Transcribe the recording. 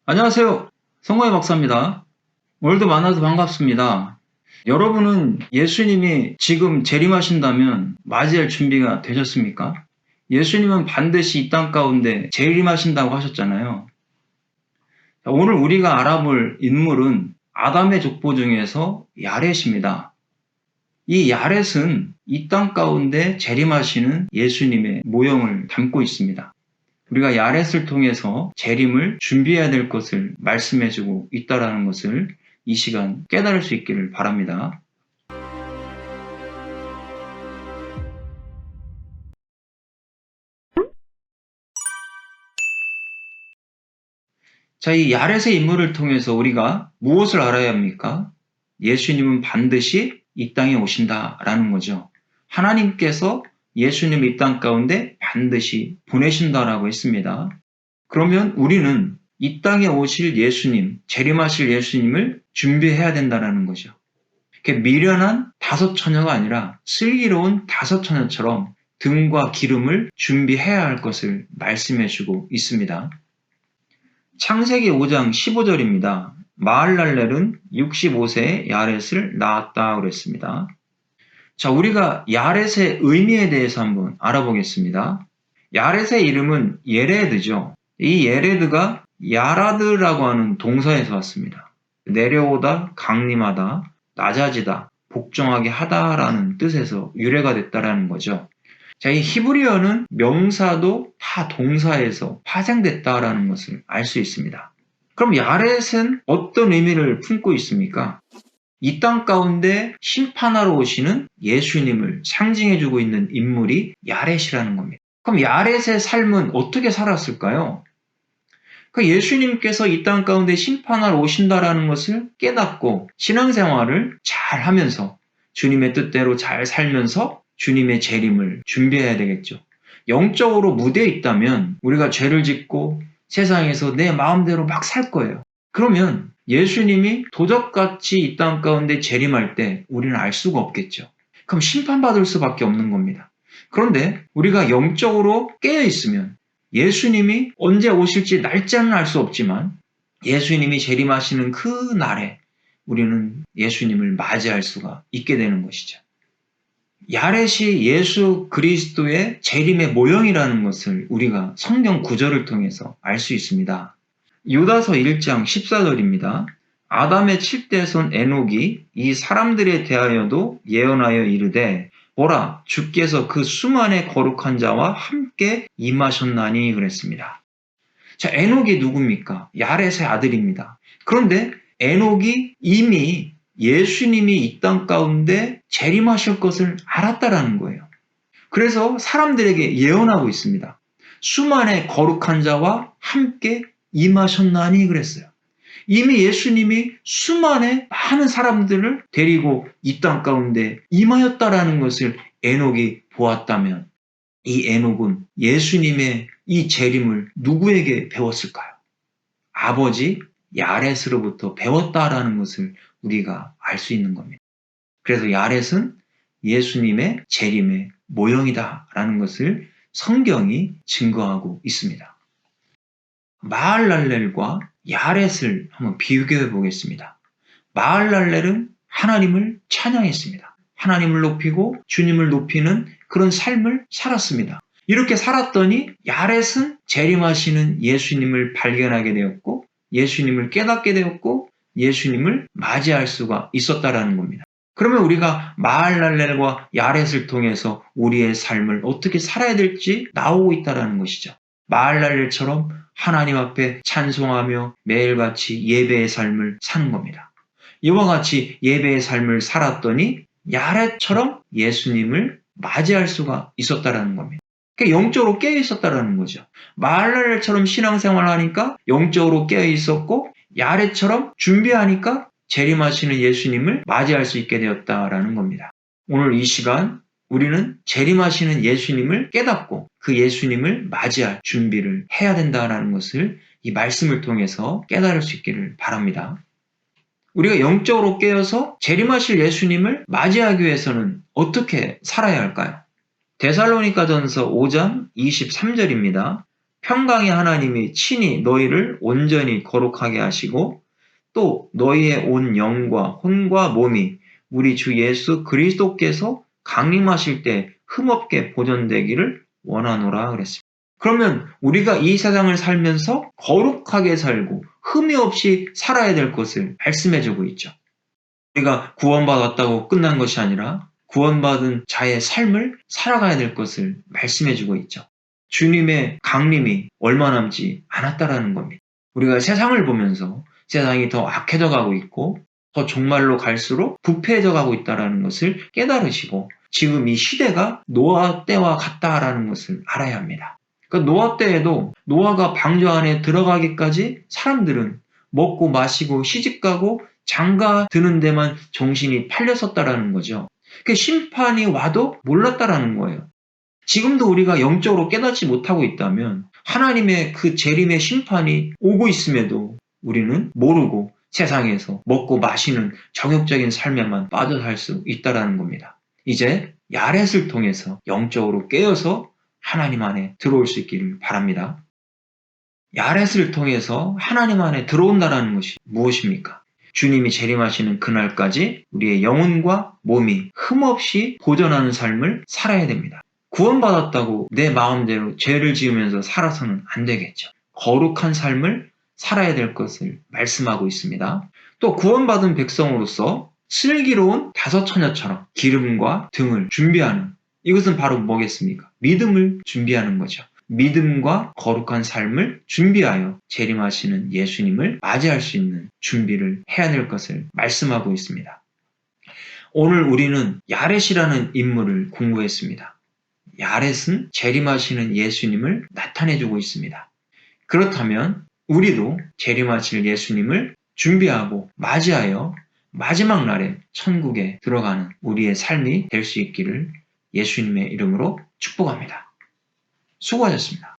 안녕하세요. 성광의 박사입니다. 오늘도 만나서 반갑습니다. 여러분은 예수님이 지금 재림하신다면 맞이할 준비가 되셨습니까? 예수님은 반드시 이 땅 가운데 재림하신다고 하셨잖아요. 오늘 우리가 알아볼 인물은 아담의 족보 중에서 야렛입니다. 이 야렛은 이 땅 가운데 재림하시는 예수님의 모형을 담고 있습니다. 우리가 야렛을 통해서 재림을 준비해야 될 것을 말씀해주고 있다는 것을 이 시간 깨달을 수 있기를 바랍니다. 자, 이 야렛의 인물을 통해서 우리가 무엇을 알아야 합니까? 예수님은 반드시 이 땅에 오신다라는 거죠. 하나님께서 예수님을 이 땅 가운데 반드시 보내신다라고 했습니다. 그러면 우리는 이 땅에 오실 예수님, 재림하실 예수님을 준비해야 된다는 거죠. 미련한 다섯 처녀가 아니라 슬기로운 다섯 처녀처럼 등과 기름을 준비해야 할 것을 말씀해 주고 있습니다. 창세기 5장 15절입니다. 마할랄렐은 65세에 야렛을 낳았다 그랬습니다. 자, 우리가 야렛의 의미에 대해서 한번 알아보겠습니다. 야렛의 이름은 예레드죠. 이 예레드가 야라드라고 하는 동사에서 왔습니다. 내려오다, 강림하다, 낮아지다, 복종하게 하다라는 뜻에서 유래가 됐다라는 거죠. 자, 이 히브리어는 명사도 다 동사에서 파생됐다라는 것을 알 수 있습니다. 그럼 야렛은 어떤 의미를 품고 있습니까? 이 땅 가운데 심판하러 오시는 예수님을 상징해주고 있는 인물이 야렛이라는 겁니다. 그럼 야렛의 삶은 어떻게 살았을까요? 예수님께서 이 땅 가운데 심판하러 오신다라는 것을 깨닫고 신앙생활을 잘 하면서 주님의 뜻대로 잘 살면서 주님의 재림을 준비해야 되겠죠. 영적으로 무대에 있다면 우리가 죄를 짓고 세상에서 내 마음대로 막 살 거예요. 그러면 예수님이 도적같이 이 땅 가운데 재림할 때 우리는 알 수가 없겠죠. 그럼 심판받을 수밖에 없는 겁니다. 그런데 우리가 영적으로 깨어 있으면 예수님이 언제 오실지 날짜는 알 수 없지만 예수님이 재림하시는 그 날에 우리는 예수님을 맞이할 수가 있게 되는 것이죠. 야렛이 예수 그리스도의 재림의 모형이라는 것을 우리가 성경 구절을 통해서 알 수 있습니다. 유다서 1장 14절입니다. 아담의 7대 손 에녹이 이 사람들에 대하여도 예언하여 이르되 보라 주께서 그 수만의 거룩한 자와 함께 임하셨나니 그랬습니다. 자, 에녹이 누굽니까? 야렛의 아들입니다. 그런데 에녹이 이미 예수님이 이 땅 가운데 재림하실 것을 알았다라는 거예요. 그래서 사람들에게 예언하고 있습니다. 수만의 거룩한 자와 함께 임하셨나니 그랬어요. 이미 예수님이 수만의 많은 사람들을 데리고 이 땅 가운데 임하였다라는 것을 에녹이 보았다면 이 에녹은 예수님의 이 재림을 누구에게 배웠을까요? 아버지 야렛으로부터 배웠다라는 것을 우리가 알 수 있는 겁니다. 그래서 야렛은 예수님의 재림의 모형이다라는 것을 성경이 증거하고 있습니다. 마할랄렐과 야렛을 한번 비교해 보겠습니다. 마할랄렐은 하나님을 찬양했습니다. 하나님을 높이고 주님을 높이는 그런 삶을 살았습니다. 이렇게 살았더니 야렛은 재림하시는 예수님을 발견하게 되었고 예수님을 깨닫게 되었고 예수님을 맞이할 수가 있었다라는 겁니다. 그러면 우리가 마할랄렐과 야렛을 통해서 우리의 삶을 어떻게 살아야 될지 나오고 있다는 것이죠. 마할랄렐처럼 하나님 앞에 찬송하며 매일같이 예배의 삶을 사는 겁니다. 이와 같이 예배의 삶을 살았더니 야렛처럼 예수님을 맞이할 수가 있었다는 겁니다. 그러니까 영적으로 깨어 있었다는 거죠. 마할랄렐처럼 신앙생활을 하니까 영적으로 깨어 있었고 야렛처럼 준비하니까 재림하시는 예수님을 맞이할 수 있게 되었다라는 겁니다. 오늘 이 시간 우리는 재림하시는 예수님을 깨닫고 그 예수님을 맞이할 준비를 해야 된다라는 것을 이 말씀을 통해서 깨달을 수 있기를 바랍니다. 우리가 영적으로 깨어서 재림하실 예수님을 맞이하기 위해서는 어떻게 살아야 할까요? 데살로니가전서 5장 23절입니다. 평강의 하나님이 친히 너희를 온전히 거룩하게 하시고 또 너희의 온 영과 혼과 몸이 우리 주 예수 그리스도께서 강림하실 때 흠없게 보존되기를 원하노라 그랬습니다. 그러면 우리가 이 세상을 살면서 거룩하게 살고 흠이 없이 살아야 될 것을 말씀해주고 있죠. 우리가 구원받았다고 끝난 것이 아니라 구원받은 자의 삶을 살아가야 될 것을 말씀해주고 있죠. 주님의 강림이 얼마 남지 않았다라는 겁니다. 우리가 세상을 보면서 세상이 더 악해져 가고 있고 더 종말로 갈수록 부패해져 가고 있다는 것을 깨달으시고 지금 이 시대가 노아 때와 같다라는 것을 알아야 합니다. 그러니까 노아 때에도 노아가 방주 안에 들어가기까지 사람들은 먹고 마시고 시집가고 장가 드는 데만 정신이 팔렸었다라는 거죠. 그 심판이 와도 몰랐다라는 거예요. 지금도 우리가 영적으로 깨닫지 못하고 있다면 하나님의 그 재림의 심판이 오고 있음에도 우리는 모르고 세상에서 먹고 마시는 정욕적인 삶에만 빠져 살 수 있다라는 겁니다. 이제 야렛을 통해서 영적으로 깨어서 하나님 안에 들어올 수 있기를 바랍니다. 야렛을 통해서 하나님 안에 들어온다는 것이 무엇입니까? 주님이 재림하시는 그날까지 우리의 영혼과 몸이 흠없이 보존하는 삶을 살아야 됩니다. 구원받았다고 내 마음대로 죄를 지으면서 살아서는 안 되겠죠. 거룩한 삶을 살아야 될 것을 말씀하고 있습니다. 또 구원받은 백성으로서 슬기로운 다섯 처녀처럼 기름과 등을 준비하는, 이것은 바로 뭐겠습니까? 믿음을 준비하는 거죠. 믿음과 거룩한 삶을 준비하여 재림하시는 예수님을 맞이할 수 있는 준비를 해야 될 것을 말씀하고 있습니다. 오늘 우리는 야렛이라는 인물을 공부했습니다. 야렛은 재림하시는 예수님을 나타내주고 있습니다. 그렇다면 우리도 재림하실 예수님을 준비하고 맞이하여 마지막 날에 천국에 들어가는 우리의 삶이 될 수 있기를 예수님의 이름으로 축복합니다. 수고하셨습니다.